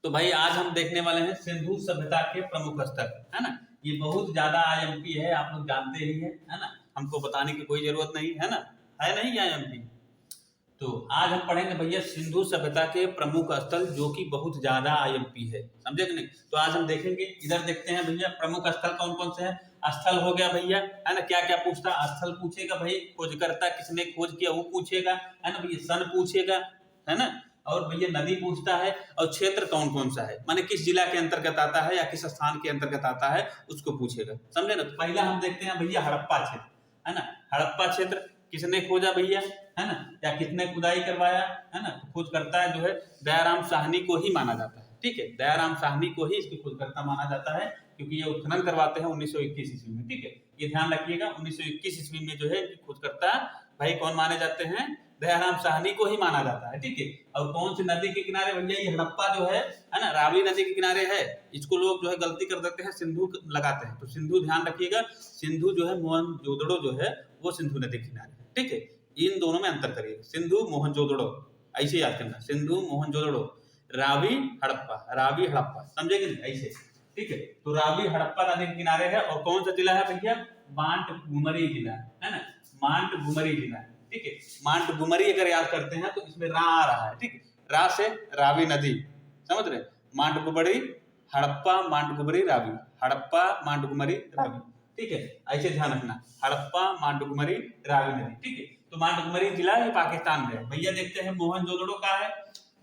तो भाई आज हम देखने वाले हैं सिंधु सभ्यता के प्रमुख स्थल, है ना। ये बहुत ज्यादा आईएमपी है, आप लोग जानते ही है ना। हमको बताने की कोई जरूरत नहीं है ना, है नहीं आईएमपी। तो आज हम पढ़ेंगे भैया सिंधु सभ्यता के प्रमुख स्थल, जो कि बहुत ज्यादा आईएमपी है, समझे कि नहीं। तो आज हम देखेंगे, इधर देखते हैं भैया प्रमुख स्थल कौन कौन से हैं। स्थल हो गया भैया, है ना। क्या क्या पूछता, स्थल पूछेगा भाई, खोजकर्ता किसने खोज किया वो पूछेगा, है ना भैया। सन पूछेगा, है ना। और भैया नदी पूछता है, और क्षेत्र कौन कौन सा है, माने किस जिला के अंतर्गत आता है या किस स्थान के अंतर्गत आता है, उसको पूछेगा, समझे ना। तो पहला हम देखते हैं भैया हड़प्पा क्षेत्र, है ना। हड़प्पा क्षेत्र किसने खोजा भैया, है ना, या किसने खुदाई करवाया, है ना। तो खोजकर्ता जो है दयाराम साहनी को ही माना जाता है, ठीक है। दयाराम साहनी को ही इसकी खोजकर्ता माना जाता है, क्योंकि ये उत्खनन करवाते हैं 1921 ईस्वी में, ठीक है। ये ध्यान रखिएगा, 1921 ईस्वी में जो है खोजकर्ता भाई कौन माने जाते हैं, दयाराम साहनी को ही माना जाता है, ठीक है। और कौन सी नदी के किनारे भैया, ये हड़प्पा जो है ना, रावी नदी के किनारे है। इसको लोग जो है गलती कर देते हैं, सिंधु लगाते हैं, तो सिंधु ध्यान रखिएगा। सिंधु जो है मोहनजोदड़ो जो है वो सिंधु नदी के किनारे, ठीक है। इन दोनों में अंतर करिए, सिंधु मोहनजोदड़ो ऐसे याद करना, सिंधु मोहनजोदड़ो, रावी हड़प्पा, रावी हड़प्पा, समझे कि नहीं, ऐसे, ठीक है। तो रावी हड़प्पा नदी के किनारे है। और कौन सा जिला है भैया, मांटगुमरी जिला, है ना, मांटगुमरी जिला, ठीक है। मांटगुमरी अगर याद करते हैं तो इसमें रा आ रहा है, ठीक है। रा से रावी नदी, समझ रहे, मांटगुमरी हड़प्पा मांटगुमरी रावी, हड़प्पा मांटगुमरी रावी, ठीक है। ऐसे ध्यान रखना, हड़प्पा मांटगुमरी रावी नदी, ठीक है। तो मांटगुमरी जिला ये पाकिस्तान में है भैया। देखते हैं मोहनजोदड़ो का है।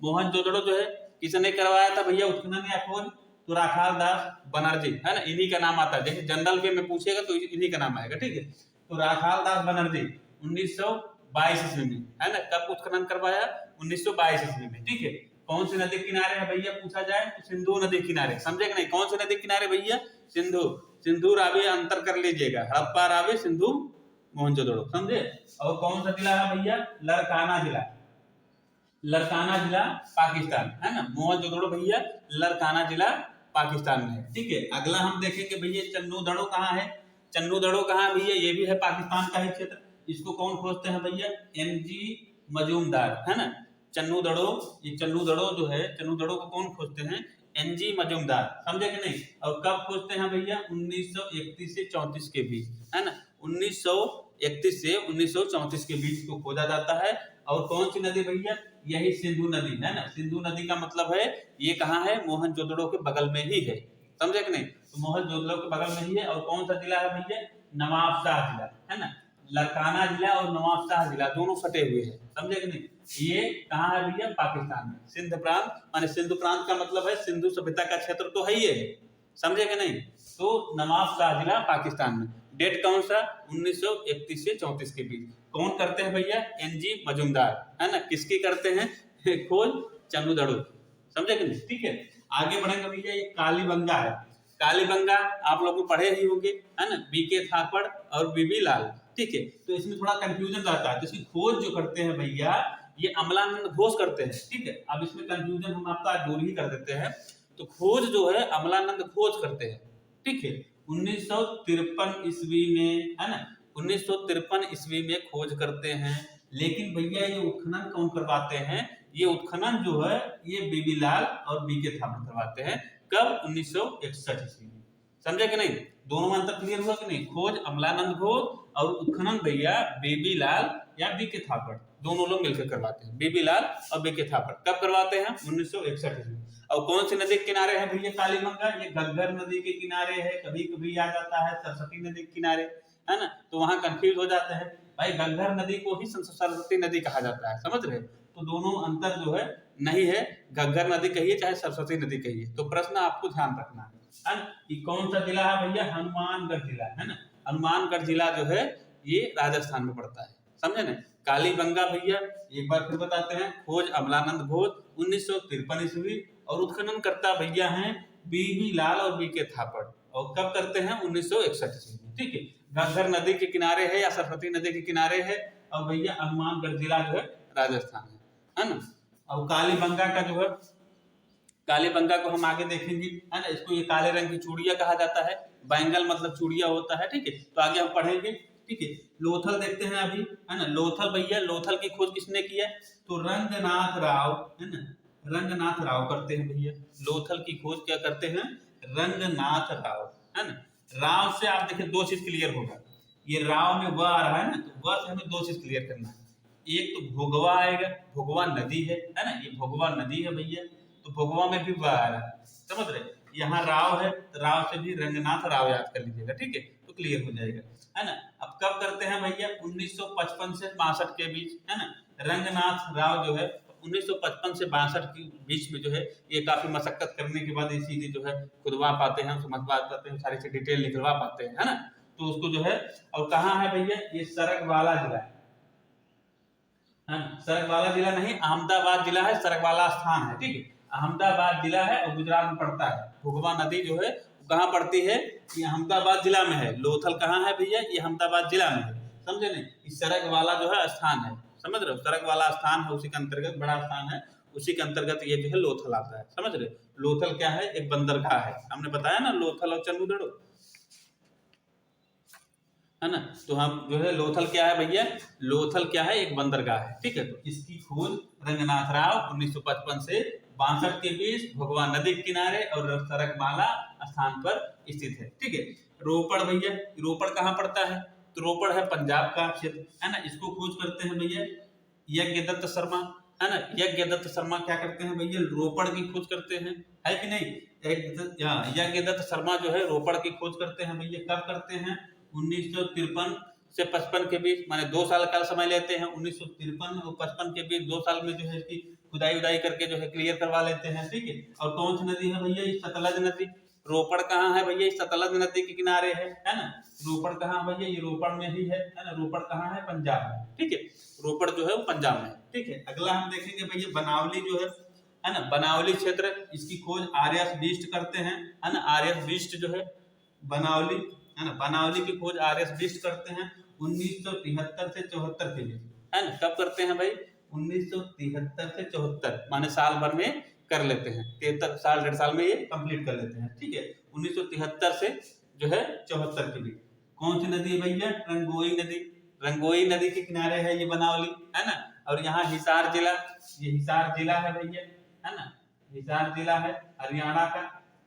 मोहनजोदड़ो जो है किसने करवाया था भैया उत्खनन या खोज, तो राखाल दास बनर्जी, है ना, इन्हीं का नाम आता है। जैसे जनरल के में पूछेगा तो इन्हीं का नाम आएगा, ठीक है। तो राखाल दास बनर्जी 1922 ईस्वी में, है ना। कब उत्खनन करवाया, 1922 ईस्वी में, ठीक है। कौन सी नदी किनारे है भैया पूछा जाए तो सिंधु नदी किनारे, समझे कि नहीं। कौन सी नदी किनारे भैया, सिंधु, सिंधु रावी अंतर कर लीजिएगा, हड़प्पा रावी सिंधु मोहनजोदड़ो, समझे। और कौन सा जिला है भैया, लड़काना जिला, लड़काना जिला पाकिस्तान, है ना। मोहनजोदड़ो भैया लड़काना जिला पाकिस्तान में है, ठीक है। अगला हम देखेंगे भैया चन्नूदड़ो कहाँ है। चन्नूदड़ो कहाँ भैया, ये भी है पाकिस्तान का ही क्षेत्र। इसको कौन खोजते हैं भैया, एनजी मजूमदार, है ना। चन्नूदड़ो, ये चन्नूदड़ो जो है, चन्नूदड़ो को कौन खोजते हैं, एनजी मजूमदार, समझे कि नहीं। और कब खोजते हैं भैया, 1931 से 34 के बीच, है ना। 1931 से 1934 के बीच को खोजा जाता है। और कौन सी नदी भैया, यही सिंधु नदी, है ना। सिंधु नदी का मतलब है ये कहाँ है, मोहनजोदड़ो के बगल में ही है, समझे कि नहीं। तो मोहनजोदड़ो के बगल में ही है। और कौन सा जिला है भैया, नवाबशाह जिला, है ना। लड़काना जिला और नवाबशाह जिला दोनों सटे हुए हैं, समझे कि नहीं। ये कहाँ है भैया, पाकिस्तान में, सिंध प्रांत, माने सिंधु प्रांत का मतलब है सिंधु सभ्यता का क्षेत्र तो है ही है, समझे कि नहीं। तो नवाबशाह जिला पाकिस्तान में। डेट कौन सा, 1931 से 34 के बीच। कौन करते हैं भैया, एनजी मजूमदार, है ना। किसकी करते हैं खोज, चन्नूदड़ो, समझे कि नहीं, ठीक है। आगे बढ़ेंगे भैया, ये कालीबंगा है। कालीबंगा आप लोग पढ़े ही होंगे, है ना, बीके थापड़ और बीबी लाल, ठीक है। तो इसमें थोड़ा कंफ्यूजन रहता है, तो इसकी खोज जो करते हैं भैया ये अमलानंद घोष करते हैं, ठीक है। अब इसमें कंफ्यूजन हम आपका दूर ही कर देते हैं। तो खोज जो है अमलानंद घोष करते हैं, ठीक है। 1953 ईस्वी में, है ना, 1953 ईस्वी में खोज करते हैं। लेकिन भैया ये उत्खनन कौन करवाते हैं, ये उत्खनन जो है ये बीबी लाल और बीके थापड़ करवाते हैं। कब, 1961 ईस्वी में, समझे कि नहीं। दोनों में अंतर क्लियर हुआ कि नहीं। खोज अमलानंद घोष और उत्खनन भैया बीबी लाल या बीके थापड़, दोनों लोग मिलकर करवाते हैं, बीबी लाल और बीके थापड़। कब करवाते हैं, 1961 ईस्वी। और कौन सी नदी के किनारे है भैया कालीबंगा, ये घग्गर नदी के किनारे है। कभी कभी आ जाता है सरस्वती नदी के किनारे, है ना। तो वहां कंफ्यूज हो जाते हैं भाई, घग्गर नदी को ही सरस्वती नदी कहा जाता है, समझ रहे। तो दोनों अंतर जो है नहीं है, घग्गर नदी कहिए चाहे सरस्वती नदी कहिए। तो प्रश्न आपको ध्यान रखना है कि कौन सा जिला है भैया, हनुमानगढ़ जिला, है ना। हनुमानगढ़ जिला जो है ये राजस्थान में पड़ता है, समझे ना। कालीबंगा भैया एक बार फिर बताते हैं, खोज अमलानंद घोष 1953 ईस्वी। और उत्खनन करता भैया हैं बीबी लाल और बीके थापड़। और कब करते हैं, 1961 ईस्वी में, ठीक है। घग्गर नदी के किनारे है या सरस्वती नदी के किनारे है। और भैया हनुमानगढ़ जिला जो है राजस्थान है ना। और कालीबंगा का जो है, कालीबंगा को हम आगे देखेंगे, है ना। इसको ये काले रंग की चूड़िया कहा जाता है, बैंगल मतलब चूड़िया होता है, ठीक है। तो आगे हम पढ़ेंगे, ठीक है। लोथल देखते हैं अभी, है ना। लोथल भैया, लोथल की खोज किसने की है, तो रंगनाथ राव, है ना, रंगनाथ राव करते हैं भैया। लोथल की खोज क्या करते हैं? रंगनाथ राव, है ना। राव से आप देखिए दो चीज क्लियर होगा, ये राव में व आ रहा है ना, तो व से हमें दो चीज क्लियर करना है। एक तो भोगवा आएगा, भोगवा नदी है ना, ये भोगवा नदी है भैया, तो भोगवा में भी व आ रहा है, समझ रहे। यहाँ राव है, तो राव से भी रंगनाथ राव याद कर लीजिएगा, ठीक है, तो क्लियर हो जाएगा, है ना। अब कब करते हैं भैया? 1955 से 62 के बीच, है ना। रंगनाथ राव जो है 1955 से 62 के बीच में जो है ये काफी मशक्कत करने के बाद ये चीजें जो है खुदवा पाते हैं, समझ पाते हैं, सारी से डिटेल निकलवा पाते हैं, है ना। तो उसको जो है, और कहाँ है भैया? ये सरगवाला जिला है ना। सरगवाला जिला नहीं, अहमदाबाद जिला है, सरगवाला स्थान है, ठीक है, अहमदाबाद जिला है और गुजरात में पड़ता है। भोगवा नदी जो है कहाँ पड़ती है? ये अहमदाबाद जिला में है। लोथल कहाँ है भैया? ये अहमदाबाद जिला में है, समझे नहीं। इस सरगवाला जो है स्थान है, समझ रहे हो, सरगवाला स्थान है, उसी के अंतर्गत बड़ा स्थान है, उसी के अंतर्गत ये जो है लोथल आता है, समझ रहे। लोथल क्या है? एक बंदरगाह है, हमने बताया ना, लोथल और चंदूदड़ो, है ना। तो हम जो है लोथल क्या है भैया? लोथल क्या है? एक बंदरगाह है, ठीक है। तो इसकी खोज रंगनाथ राव 1955 से 62 के बीच भोगवा नदी के किनारे और सरगवाला स्थान पर स्थित है, ठीक है। रोपड़ भैया, रोपड़ कहाँ पड़ता है? तो रोपड़ है पंजाब का क्षेत्र, है ना। इसको खोज करते हैं भैया यज्ञदत्त शर्मा, है ना। यज्ञदत्त शर्मा क्या करते हैं भैया? रोपड़ की खोज करते हैं, है कि नहीं। यज्ञदत्त शर्मा जो है रोपड़ की खोज करते हैं भैया। कब करते हैं? 1953 से 55 के बीच, माने 2 साल का समय लेते हैं। 1953 और 55 के बीच 2 साल में जो है इसकी खुदाई उदाई करके जो है क्लियर करवा लेते हैं, ठीक है। और कौन सी नदी है भैया? ये सतलज नदी। रोपड़ कहाँ है भैया? इस सतलज नदी के किनारे है ना। रोपड़ कहाँ भैया? ये रोपड़ में ही है ना। रोपड़ कहाँ है? पंजाब में, ठीक है। रोपड़ जो है वो पंजाब में, ठीक है। अगला हम देखेंगे भैया बनावली जो है ना, बनावली क्षेत्र, इसकी खोज आर्यस बिष्ट करते हैं, है ना। आर्यस बिष्ट जो है बनावली, है ना, बनावली की खोज आर्यस बिष्ट करते हैं 1973 से 74 के बीच, है ना। कब करते हैं भाई? 1973 से 74, माने साल भर में कर लेते हैं, 73 साल 1.5 साल में ये कंप्लीट कर लेते हैं, ठीक है। 1973 से जो है 74 के बीच। कौन सी नदी है भैया? रंगोई नदी। रंगोई नदी के किनारे है ये बनावली, है ना। और यहाँ हिसार जिला, ये हिसार जिला है भैया, है ना। हिसार जिला है हरियाणा का,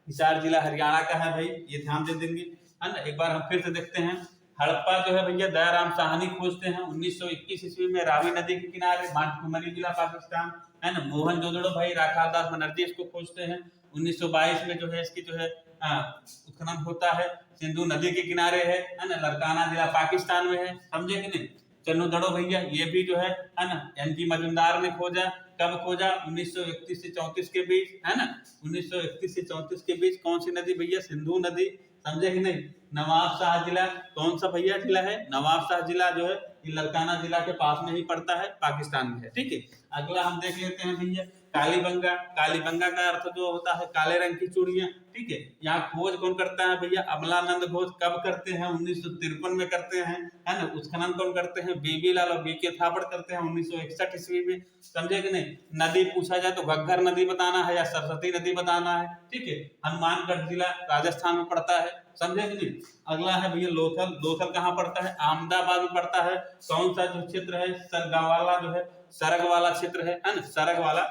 हिसार जिला हरियाणा का है भाई, ये ध्यान दे देंगे, है ना। एक बार हम फिर से देखते हैं। हड़प्पा जो है भैया दयाराम साहनी खोजते हैं 1921 ईस्वी में रावी नदी के किनारे, मानकुमरी जिला पाकिस्तान, है ना। मोहनजोदड़ो भाई राखाल दास बनर्जी इसको खोजते हैं 1922 में, जो है इसकी जो है उत्खनन होता है, सिंधु नदी के किनारे है ना। लड़काना जिला पाकिस्तान में है, समझे कि नहीं। चन्नूदड़ो भैया ये भी जो है ना, एनजी मजुमदार ने खोजा। कब खोजा? 1931 से 34 के बीच, है ना। 1931 से 34 के बीच कौन सी नदी भैया? सिंधु नदी, समझे कि नहीं। नवाब शाह जिला कौन सा भैया जिला है? नवाब शाह जिला जो है ये लड़काना जिला के पास में ही पड़ता है, पाकिस्तान में है, ठीक है। अगला हम देख लेते हैं भैया कालीबंगा। कालीबंगा का अर्थ जो होता है काले रंग की चूड़ियां, ठीक है। यहाँ खोज कौन करता है भैया? अमलानंद घोष। कब करते हैं? 1953 में करते हैं, है ना। उत्खनन कौन करते हैं? बीबी लाल और बीके थापड़ करते हैं 1961 ईस्वी में, समझे कि नहीं। नदी पूछा जाए तो घग्गर नदी बताना है या सरस्वती नदी बताना है, ठीक है। हनुमानगढ़ जिला राजस्थान में पड़ता है, समझे कि नहीं। अगला है भैया लोथल। लोथल कहाँ पड़ता है? अहमदाबाद में पड़ता है। कौन सा जो क्षेत्र है? सरगवाला जो है, सरगवाला क्षेत्र है ना, सरगवाला।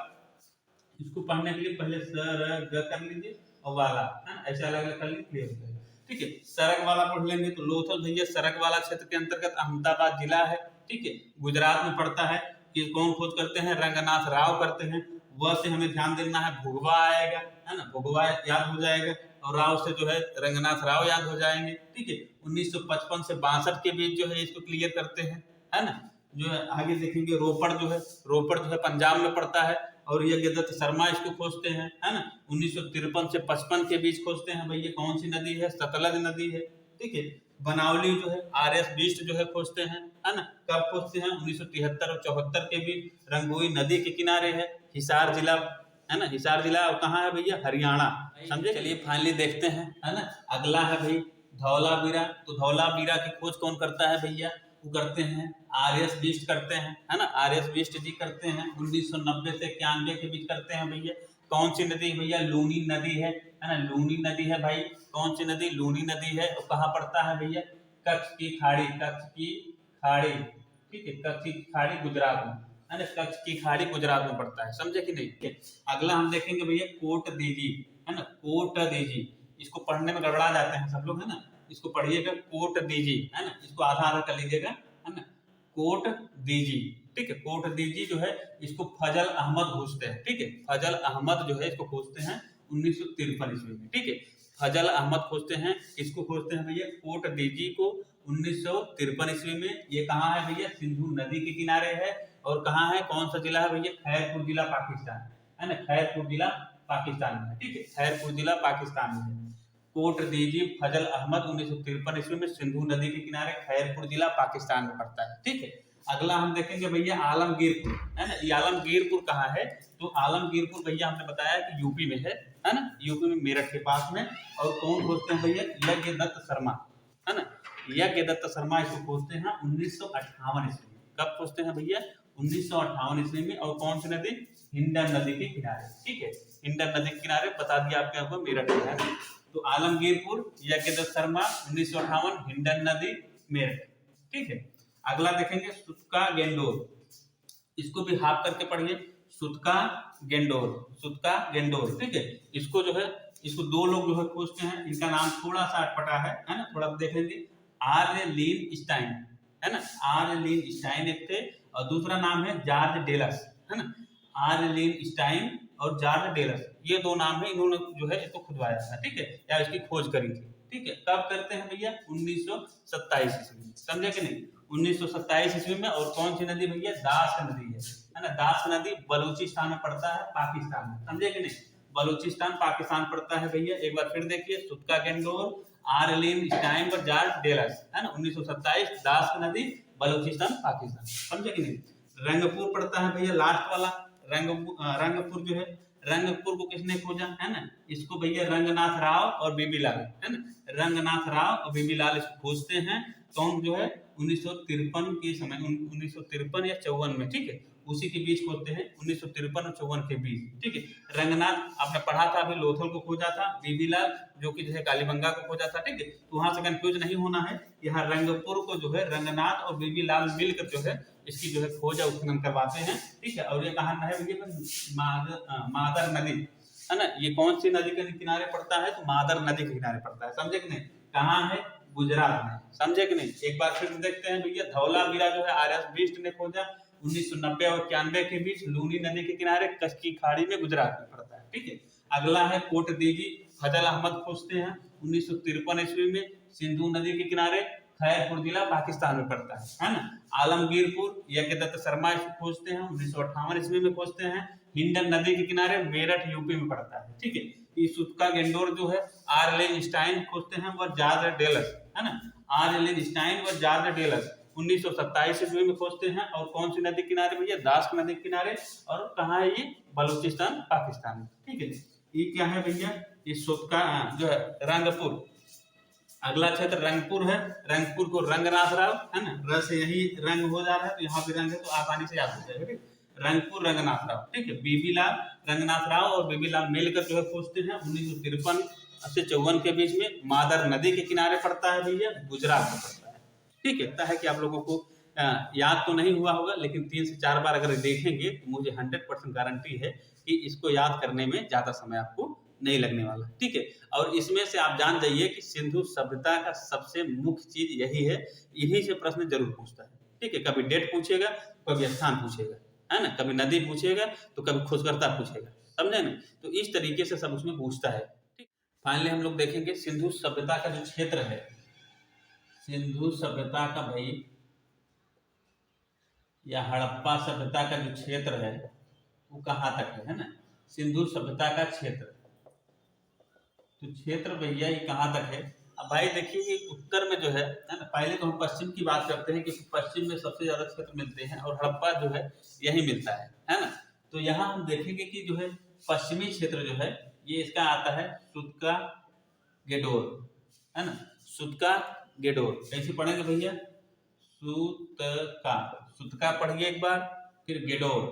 इसको पढ़ने के लिए पहले सरग कर लीजिए और वाला, है ना, ऐसे अलग अलग कर लीजिए, क्लियर हो जाएगा, ठीक है। सरग वाला पढ़ लेंगे तो लोथल भैया सरग वाला क्षेत्र के अंतर्गत अहमदाबाद जिला है, ठीक है, गुजरात में पड़ता है। कि कौन खोज करते हैं? रंगनाथ राव करते हैं। वह से हमें ध्यान देना है, भोगवा आएगा, है ना, भोगवा याद हो जाएगा, और राव से जो है रंगनाथ राव याद हो जाएंगे, ठीक है। 1955 से 62 के बीच जो है इसको क्लियर करते हैं, है ना। जो है आगे देखेंगे रोपड़ जो है, रोपड़ जो है पंजाब में पड़ता है, और यज्ञदत्त शर्मा इसको खोजते हैं, है ना। 1953 से 55 के बीच खोजते हैं भैया। कौन सी नदी है? सतलज नदी है, ठीक है। बनावली जो है आर्यस बिष्ट जो है खोजते हैं, है ना। कब खोजते हैं? 1973 और 74 के बीच। रंगोई नदी के किनारे है, हिसार जिला, है ना। हिसार जिला कहाँ है भैया? हरियाणा, समझे। चलिए फाइनली देखते हैं, है ना। अगला है भाई धौलावीरा। तो धौलावीरा की खोज कौन करता है भैया? वो करते हैं आर्यस बिष्ट करते हैं, है ना। आर्यस बिष्ट जी करते हैं 1990 से 91 के बीच करते हैं भैया। कौन सी नदी भैया? लूनी नदी है ना, लूनी नदी है भाई। कौन सी नदी? लूनी नदी है। और कहाँ पड़ता है भैया? कच्छ की खाड़ी, कच्छ की खाड़ी, ठीक है, कच्छ की खाड़ी गुजरात में, है ना, कच्छ की खाड़ी गुजरात में पड़ता है, समझे कि नहीं। अगला हम देखेंगे भैया कोट दीजी, है ना, कोट दीजी। इसको पढ़ने में गड़बड़ा जाते हैं सब लोग, है ना, इसको पढ़िएगा कोट दीजी, है ना, इसको आधा आधा कर लीजिएगा, है ना, कोट दीजी, ठीक है। कोट दीजी जो है इसको फजल अहमद खोजते हैं, ठीक है, फजल अहमद जो है इसको खोजते हैं 1953 ईस्वी में, ठीक है। फजल अहमद खोजते हैं, इसको खोजते हैं भैया कोट दीजी को 1953 ईस्वी में। ये कहाँ है भैया, सिंधु नदी के किनारे है। और कहाँ है, कौन सा जिला है भैया, खैरपुर जिला पाकिस्तान, है ना, खैरपुर जिला पाकिस्तान में, ठीक है, खैरपुर जिला पाकिस्तान में है। कोट दीजी फजल अहमद 1953 ईस्वी में, सिंधु नदी के किनारे, खैरपुर जिला पाकिस्तान में पड़ता है, ठीक है। अगला हम देखेंगे भैया आलमगीरपुर, है ना, ये आलमगीरपुर कहाँ है, तो आलमगीरपुर भैया हमने बताया कि यूपी में है ना, यूपी में मेरठ के पास में। और कौन खोजते हैं भैया, यज्ञ दत्त शर्मा, है ना, यज्ञ दत्त शर्मा इसको खोजते हैं 1958 ईस्वी में। कब खोजते हैं भैया, 1958 ईस्वी में। और कौन सी नदी, हिंडन नदी के किनारे, ठीक है, हिंडन नदी के किनारे, बता दिया आपके यहाँ पर मेरठ में है। तो आलमगीरपुर, यज्ञ दत्त शर्मा 1958, हिंडन नदी, मेरठ, ठीक है। अगला देखेंगे सुतका गेंडोर, इसको भी हाफ करके पढ़िए, सुतका गेंडोर, सुतका गेंडोर, ठीक है। इसको जो है, इसको दो लोग जो है खोजते हैं, इनका नाम थोड़ा सा अटपटा है ना, थोड़ा देख लेंगे। आर्य लीन स्टाइन, है ना, आर्य लीन स्टाइन एक थे, और दूसरा नाम है जॉर्ज डेलस, है ना, आर्य लीन स्टाइन और जॉर्ज डेलस, ये दो नाम है, इन्होंने जो है इसको खुदवाया था, ठीक है, या इसकी खोज करी थी, ठीक है। कब करते हैं भैया, 1927 ईस्वी में, समझे कि नहीं, 1927 ईस्वी में। और कौन सी नदी भैया, दास नदी है ना, दास नदी बलूचिस्तान में पड़ता है, पाकिस्तान में, समझे कि नहीं, बलूचिस्तान पाकिस्तान पड़ता है भैया। एक बार फिर देखिए, सुतका गेंडोर, आर्लिन स्टाइन और जॉर्ज डेलस, है ना, 1927, दास नदी, बलूचिस्तान पाकिस्तान, समझे कि नहीं। रंगपुर पड़ता है भैया लास्ट वाला, रंगपुर जो है, रंगपुर को किसने खोजा, है ना, इसको भैया रंगनाथ राव और बीबी लाल, है ना, रंगनाथ राव और बीबी लाल इसको खोजते हैं। कौन जो है, 1953 के समय, 1953 या 54 में, ठीक है, उसी के बीच खोजते हैं, 1953 और 54 के बीच, ठीक है। रंगनाथ आपने पढ़ा था अभी, लोथल को खोजा था, बीबी लाल जो कि जो है कालीबंगा को खोजा था, ठीक है। तो वहां से कंफ्यूज नहीं होना है, यहाँ रंगपुर को जो है रंगनाथ और बीबी लाल मिलकर जो है इसकी जो है खोज है उत्खनन करवाते हैं, ठीक है। और ये कहाँ है भैया, मादर नदी, है ना, ये कौन सी नदी के किनारे पड़ता है, तो मादर नदी के किनारे पड़ता है, समझे कि नहीं, कहाँ है, गुजरात में, समझे कि नहीं। एक बार फिर देखते हैं भैया, धौलावीरा जो है आर एस बिष्ट ने खोजा 1990 और 91 के बीच, लूनी नदी के किनारे, कच्छ की खाड़ी में, गुजरात में पड़ता है, ठीक है। अगला है कोट दीजी, फजल अहमद खोजते हैं 1953 ईस्वी में, सिंधु नदी के किनारे, खैरपुर जिला पाकिस्तान में पड़ता है ना। आलमगीरपुर, यज्ञ दत्त शर्मा इसको खोजते हैं 1958 ईस्वी में खोजते हैं, हिंडन नदी के किनारे, मेरठ यूपी में पड़ता है, ठीक है। ये सुतका गेंडोर जो है आर्लेन स्टाइन खोजते हैं, वह जॉर्ज डेलस, है ना, आर्लेन स्टाइन व जॉर्ज डेलस 1927 ईस्वी में खोजते हैं। और कौन सी नदी किनारे भैया, दास नदी के किनारे। और कहाँ है ये, बलूचिस्तान पाकिस्तान में, ठीक है। ये क्या है भैया, ये सुतका जो है रंगपुर। अगला क्षेत्र रंगपुर है, रंगपुर को रंगनाथ राव, है ना, र से यही रंग हो जा रहा है, तो यहाँ पे रंग है, तो आसानी से याद हो जाएगा, ठीक। रंगपुर रंगनाथ राव, ठीक है। बीबी लाल, रंगनाथ राव और बीबी लाल मिलकर जो है खोजते हैं 1953 से 54 के बीच में, मादर नदी के किनारे पड़ता है भैया, गुजरात में पड़ता है, ठीक है। लगता है कि आप लोगों को याद तो नहीं हुआ होगा, लेकिन 3 से 4 बार अगर देखेंगे तो मुझे 100% गारंटी है कि इसको याद करने में ज्यादा समय आपको नहीं लगने वाला, ठीक है। और इसमें से आप जान जाइए कि सिंधु सभ्यता का सबसे मुख्य चीज यही है, यही से प्रश्न जरूर पूछता है, ठीक है। कभी डेट पूछेगा, कभी स्थान पूछेगा, है ना, कभी नदी पूछेगा, तो कभी खोजकर्ता पूछेगा, समझे ना। तो इस तरीके से सब उसमें पूछता है, ठीक। फाइनली हम लोग देखेंगे सिंधु सभ्यता का जो क्षेत्र है, सिंधु सभ्यता का भाई या हड़प्पा सभ्यता का जो क्षेत्र है वो कहाँ तक है ना, सिंधु सभ्यता का क्षेत्र, तो क्षेत्र भैया ये कहाँ तक है। अब भाई देखिए, ये उत्तर में जो है ना, पहले तो हम पश्चिम की बात करते हैं, क्योंकि पश्चिम में सबसे ज्यादा क्षेत्र मिलते हैं और हड़प्पा जो है यही मिलता है ना। तो यहाँ हम देखेंगे कि जो है पश्चिमी क्षेत्र जो है ये इसका आता है सुतका गेडोर, है ना, सुतका गेडोर। कैसे पढ़ेंगे भैया, सुतका, सुतका पढ़िए एक बार, फिर गेडोर,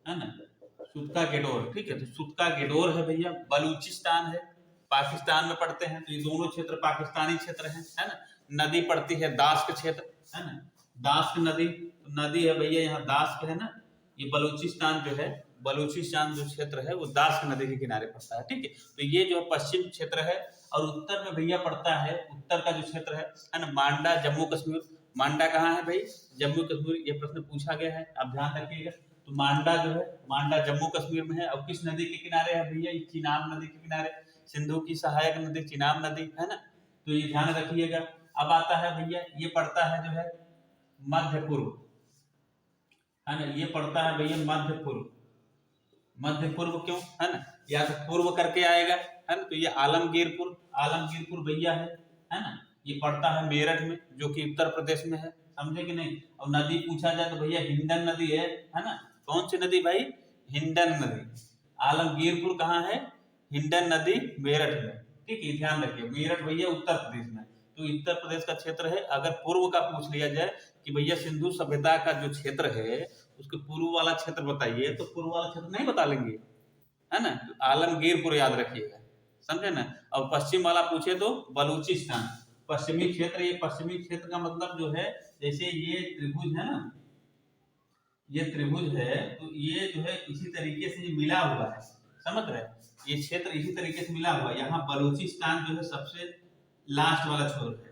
है ना, सुतका गेडोर, ठीक है। तो सुतका गेडोर है भैया, बलूचिस्तान है, पाकिस्तान में पड़ते हैं, तो ये दोनों क्षेत्र पाकिस्तानी क्षेत्र हैं, है ना। नदी पड़ती है दास्क क्षेत्र, है ना, दास्क नदी, तो नदी है भैया यहाँ दास्क है ना, ये बलूचिस्तान जो है, बलूचिस्तान जो क्षेत्र है वो दास नदी के किनारे पड़ता है, ठीक है। तो ये जो है पश्चिम क्षेत्र है, और उत्तर में भैया पड़ता है, उत्तर का जो क्षेत्र है ना, मांडा जम्मू कश्मीर। मांडा कहाँ है भाई? जम्मू कश्मीर, ये प्रश्न पूछा गया है, आप ध्यान रखिएगा। तो मांडा जो है, मांडा जम्मू कश्मीर में है। और किस नदी के किनारे है भैया? ये चिनाब नदी के किनारे, सिंधु की सहायक नदी चिनाब नदी है ना, तो ये ध्यान रखिएगा। अब आता है भैया, ये पड़ता है जो है मध्य पूर्व, है ना, ये पड़ता है भैया मध्य पूर्व। मध्य पूर्व क्यों, है ना, या तो पूर्व करके आएगा, है ना, तो ये आलमगीरपुर, आलमगीरपुर भैया है ना, ये पड़ता है मेरठ में, जो कि उत्तर प्रदेश में है, समझे कि नहीं। और नदी पूछा जाए तो भैया हिंडन नदी है ना। कौन सी नदी भाई? हिंडन नदी। आलमगीरपुर कहाँ है? हिंडन नदी मेरठ में, ठीक है, ध्यान रखिए। मेरठ भैया उत्तर प्रदेश में, तो उत्तर प्रदेश का क्षेत्र है। अगर पूर्व का पूछ लिया जाए कि भैया सिंधु सभ्यता का जो क्षेत्र है उसके पूर्व वाला क्षेत्र बताइए, तो पूर्व वाला क्षेत्र नहीं बता लेंगे, है ना, तो आलमगीरपुर याद रखिएगा, समझे ना। और पश्चिम वाला पूछे तो बलूचिस्तान, पश्चिमी क्षेत्र। ये पश्चिमी क्षेत्र का मतलब जो है, जैसे ये त्रिभुज है ना, ये त्रिभुज है, तो ये जो है इसी तरीके से ये मिला हुआ है, समझ रहे हैं, ये क्षेत्र इसी तरीके से मिला हुआ है। यहाँ बलूचिस्तान जो है सबसे लास्ट वाला छोर है,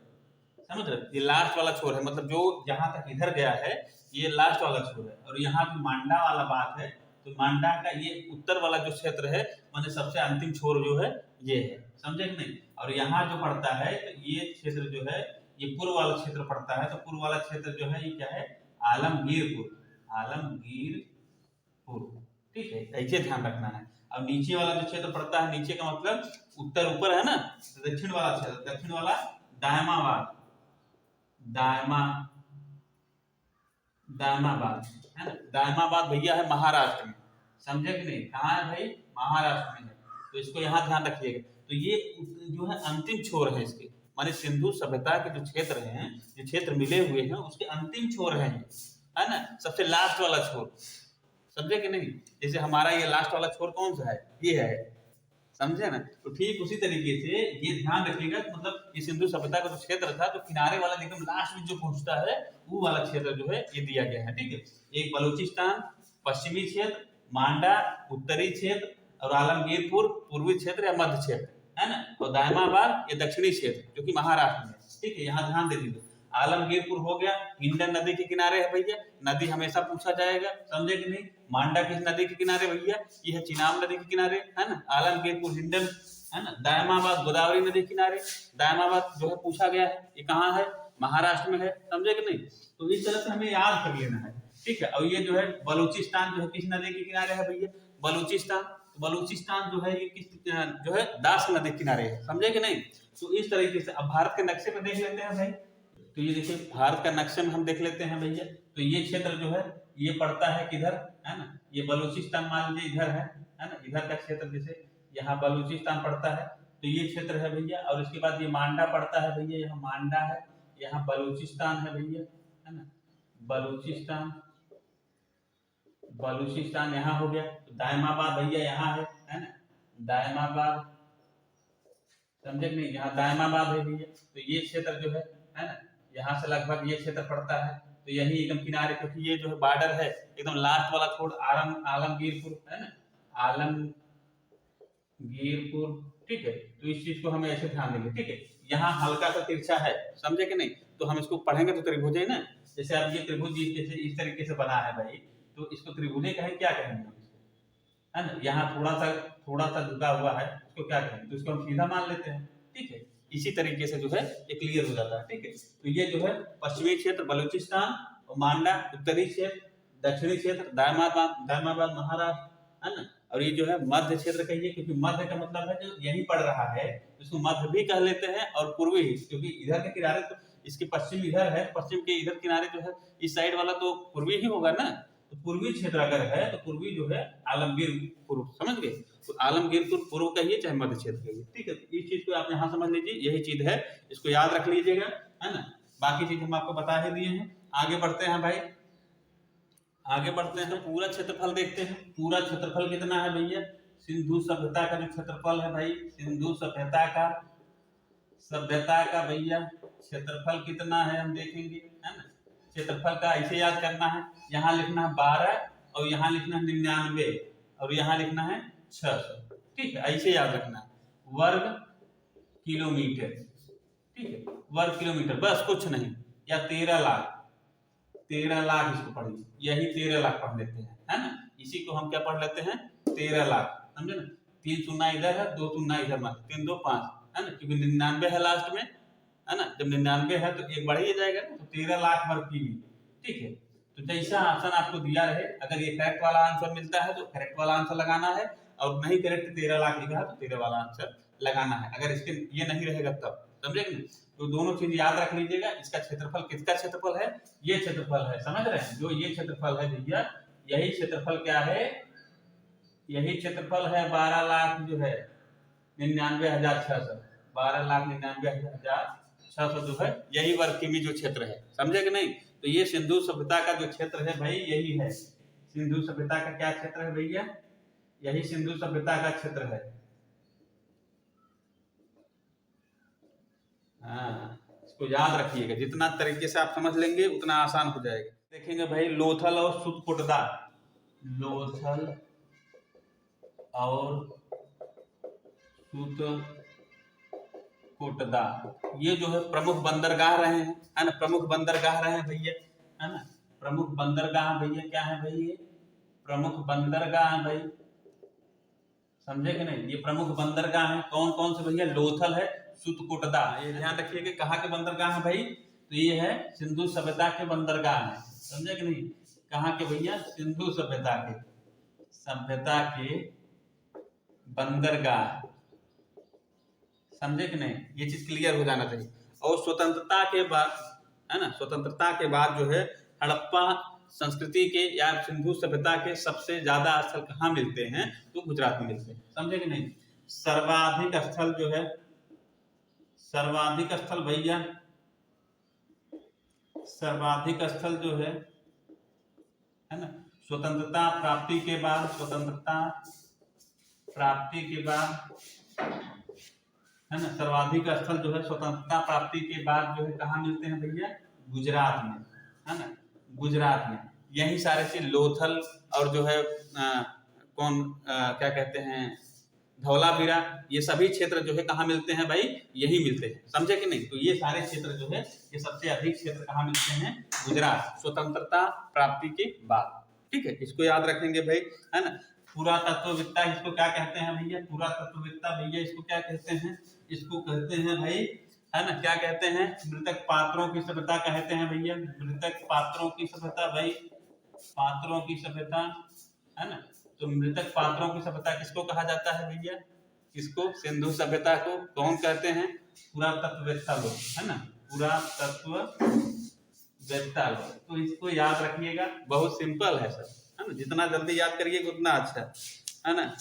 समझ रहे, ये लास्ट वाला छोर है, मतलब जो जहां तक इधर गया है ये लास्ट वाला छोर है। और यहाँ जो मांडा वाला बात है, तो मांडा का ये उत्तर वाला जो क्षेत्र है, माने सबसे अंतिम छोर जो है ये है, समझे कि नहीं। और यहाँ जो पड़ता है, तो ये क्षेत्र जो है ये पूर्व वाला क्षेत्र पड़ता है, तो पूर्व वाला क्षेत्र जो है ये क्या है? आलमगीरपुर, आलमगीरपुर, ठीक है, ऐसे ध्यान रखना है। अब नीचे वाला जो क्षेत्र पड़ता है, नीचे का मतलब उत्तर ऊपर है ना, तो दक्षिण वाला क्षेत्र, दक्षिण वाला दायमाबाद, दायमाबाद है ना, दायमाबाद भैया है महाराष्ट्र में, समझे कि नहीं। कहाँ है भाई? महाराष्ट्र में है, तो इसको यहाँ ध्यान रखिएगा। तो ये जो है अंतिम छोर है इसके, माने सिंधु सभ्यता के जो क्षेत्र हैं, जो क्षेत्र मिले हुए हैं उसके अंतिम छोर है ये, है ना, सबसे लास्ट वाला छोर, समझे कि नहीं। जैसे हमारा ये लास्ट वाला छोर कौन सा है? ये है, समझे ना। तो ठीक उसी तरीके से ये ध्यान रखिएगा, मतलब ये सिंधु सभ्यता का जो क्षेत्र था, तो किनारे वाला एकदम लास्ट में जो पहुंचता है वो वाला क्षेत्र जो है ये दिया गया है, ठीक है। एक बलूचिस्तान पश्चिमी क्षेत्र, मांडा उत्तरी क्षेत्र, और आलमगीरपुर पूर्वी क्षेत्र या मध्य क्षेत्र, है ना, और दायमाबाद ये दक्षिणी क्षेत्र जो कि महाराष्ट्र में, ठीक है, यहाँ ध्यान दे दीजिए। आलमगीरपुर हो गया, हिंडन नदी के किनारे है भैया, नदी हमेशा पूछा जाएगा, समझे कि नहीं। मांडा किस नदी के किनारे भैया? ये है चिनाब नदी के किनारे, है ना, आलमगीरपुर हिंडन, है ना, दायमाबाद गोदावरी नदी के किनारे, दायमाबाद जो है पूछा गया है, ये कहाँ है? महाराष्ट्र में है, समझे कि नहीं। तो इस तरह से हमें याद कर लेना है, ठीक है। और ये जो है बलूचिस्तान जो है किस नदी के किनारे है भैया? बलूचिस्तान, बलूचिस्तान जो है ये किस जो है दास नदी के किनारे है, समझे कि नहीं। तो इस तरीके से अब भारत के नक्शे पे देख लेते हैं भाई। तो ये देखिए भारत का नक्शे में हम देख लेते हैं भैया। तो ये क्षेत्र जो है ये पड़ता है किधर, है ना, ये बलूचिस्तान मान लीजिए इधर है ना, इधर का क्षेत्र जैसे यहाँ बलूचिस्तान पड़ता है, तो ये क्षेत्र है भैया। और इसके बाद ये मांडा पड़ता है भैया, यहाँ मांडा है, यहाँ बलूचिस्तान है भैया, है ना, बलूचिस्तान, बलूचिस्तान यहाँ हो गया। तो दायमाबाद भैया यहाँ है ना, दायमाबाद, समझे कि नहीं, यहाँ दायमाबाद है भैया। तो ये क्षेत्र जो है ना, यहाँ से लगभग ये क्षेत्र पड़ता है, तो यही एकदम किनारे, क्योंकि ये जो है बॉर्डर है एकदम लास्ट वाला छोड़ आलमगीरपुर, है ना, आलमगीरपुर, ठीक है। तो इस चीज को हमें ऐसे ध्यान देंगे, ठीक है। यहाँ हल्का सा तिरछा है, समझे कि नहीं, तो हम इसको पढ़ेंगे तो त्रिभुज है ना। जैसे अब ये त्रिभुज जैसे इस तरीके से बना है भाई, तो इसको त्रिभुज कहें, क्या कहेंगे हम इसको, है ना। यहाँ थोड़ा सा झुका हुआ है, इसको क्या कहेंगे, तो इसको हम सीधा मान लेते हैं, ठीक है। इसी तरीके से जो है ये क्लियर हो जाता है, ठीक है। तो ये जो है पश्चिमी क्षेत्र बलूचिस्तान और मांडा, उत्तरी क्षेत्र, दक्षिणी क्षेत्र दायमाबाद महाराष्ट्र, है ना। और ये जो है मध्य क्षेत्र कहिए, क्योंकि मध्य का मतलब है जो यही पड़ रहा है, इसको मध्य भी कह लेते हैं और पूर्वी ही, क्योंकि इधर के किनारे तो इसके पश्चिम इधर है, पश्चिम के इधर किनारे जो है इस साइड वाला तो पूर्वी ही होगा ना। तो पूर्वी क्षेत्र अगर है तो पूर्वी जो है आलमगीरपुर, समझ गए। तो आलमगीरपुर पूर्व कहिए चाहे मध्य क्षेत्र कहिए, ठीक है। इस चीज को आप यहाँ समझ लीजिए, यही चीज है, इसको याद रख लीजिएगा, है ना। बाकी चीज हम आपको बता ही दिए हैं। आगे बढ़ते हैं भाई, आगे बढ़ते हैं, पूरा क्षेत्रफल देखते हैं। पूरा क्षेत्रफल कितना है भैया? सिंधु सभ्यता का जो क्षेत्रफल है भाई, सिंधु सभ्यता का भैया क्षेत्रफल कितना है हम देखेंगे, है ना। क्षेत्रफल का ऐसे याद करना है, यहाँ लिखना है 12 और यहाँ लिखना है 99 और यहाँ लिखना है 600। ठीक है, ऐसे याद रखना है, वर्ग किलोमीटर। ठीक है, वर्ग किलोमीटर, बस कुछ नहीं। या 13 लाख, 13 लाख इसको पढ़िए, यही 13 लाख पढ़ लेते हैं, है ना। इसी को हम क्या पढ़ लेते हैं, 13 लाख, समझे ना। 3 शून्य इधर है, 2 शून्य इधर में, 3 2 5, है ना, क्योंकि 99 है लास्ट में, है ना। जब 99 है तो एक बढ़ ही जाएगा, तो 13 लाख वर्ग किमी। ठीक है, तो जैसा ऑप्शन आपको दिया रहे, अगर ये करेक्ट वाला आंसर मिलता है तो करेक्ट वाला आंसर लगाना है, और नहीं करेक्ट 13 लाख लिखा है तो 13 वाला आंसर लगाना है। अगर इसके ये नहीं रहेगा तब, समझे कि नहीं। तो दोनों चीज याद रख लीजिएगा। इसका क्षेत्रफल किसका क्षेत्रफल है, ये क्षेत्रफल है, समझ रहे हैं। जो ये क्षेत्रफल है भैया, यही क्षेत्रफल क्या है, यही क्षेत्रफल है 12 लाख जो है 99,600, 12,99,600 जो है, यही वर्ग किमी जो क्षेत्र है, समझे कि नहीं। तो ये सिंधु सभ्यता का जो क्षेत्र है भाई, यही है सिंधु सभ्यता का क्या क्षेत्र है भैया, यही सिंधु सभ्यता का क्षेत्र है। हाँ, इसको याद रखिएगा, जितना तरीके से आप समझ लेंगे उतना आसान हो जाएगा। देखेंगे भाई, लोथल और सुतकोटदा, लोथल और सुतकोटदा, ये जो है प्रमुख बंदरगाह रहे हैं, है ना, प्रमुख बंदरगाह रहे हैं भैया, है ना। प्रमुख बंदरगाह भैया क्या है भाई, ये प्रमुख बंदरगाह है भाई, समझे कि नहीं। ये प्रमुख बंदरगाह है, कौन कौन से भैया, लोथल है, सुतकोटदा। ये ध्यान रखिएगा, कहाँ के बंदरगाह है भाई, तो ये है सिंधु सभ्यता के बंदरगाह है, समझे कि नहीं। कहाँ के भैया, सिंधु सभ्यता के बंदरगाह, समझे कि नहीं। ये चीज क्लियर हो जाना चाहिए। और स्वतंत्रता के बाद, है ना, स्वतंत्रता के बाद जो है हड़प्पा संस्कृति के या सिंधु सभ्यता के सबसे ज्यादा स्थल कहाँ मिलते हैं, तो गुजरात में मिलते हैं, समझे कि नहीं। सर्वाधिक स्थल जो है, सर्वाधिक स्थल भैया, सर्वाधिक स्थल जो है ना, स्वतंत्रता प्राप्ति के बाद, स्वतंत्रता प्राप्ति के बाद, है ना, सर्वाधिक स्थल जो है स्वतंत्रता प्राप्ति के बाद जो है कहाँ मिलते हैं भैया, गुजरात में, है ना, गुजरात में। यही सारे चीज लोथल और जो है क्या कहते हैं, धौलावीरा, ये सभी क्षेत्र जो है कहाँ मिलते हैं भाई, यही मिलते हैं, समझे कि नहीं। तो ये सारे क्षेत्र जो है, ये सबसे अधिक क्षेत्र कहाँ मिलते हैं, गुजरात, स्वतंत्रता प्राप्ति के बाद। ठीक है, इसको याद रखेंगे भाई, है ना। पुरातत्वविद्ता इसको क्या कहते हैं भैया, पुरातत्वविद्ता भैया इसको क्या कहते हैं, इसको कहते हैं भाई, है ना, क्या कहते हैं, मृतक पात्रों की सभ्यता कहते हैं भैया, मृतक पात्रों की सभ्यता भाई, पात्रों की सभ्यता, है ना। तो मृतक पात्रों की सभ्यता किसको कहा जाता है भैया, किसको, सिंधु सभ्यता को कौन कहते हैं, पुरातत्ववेत्ता लोग, है ना, पुरातत्ववेत्ता लोग। तो इसको याद रखिएगा, बहुत सिंपल है सर, है ना, जितना जल्दी याद करिएगा उतना अच्छा, है ना।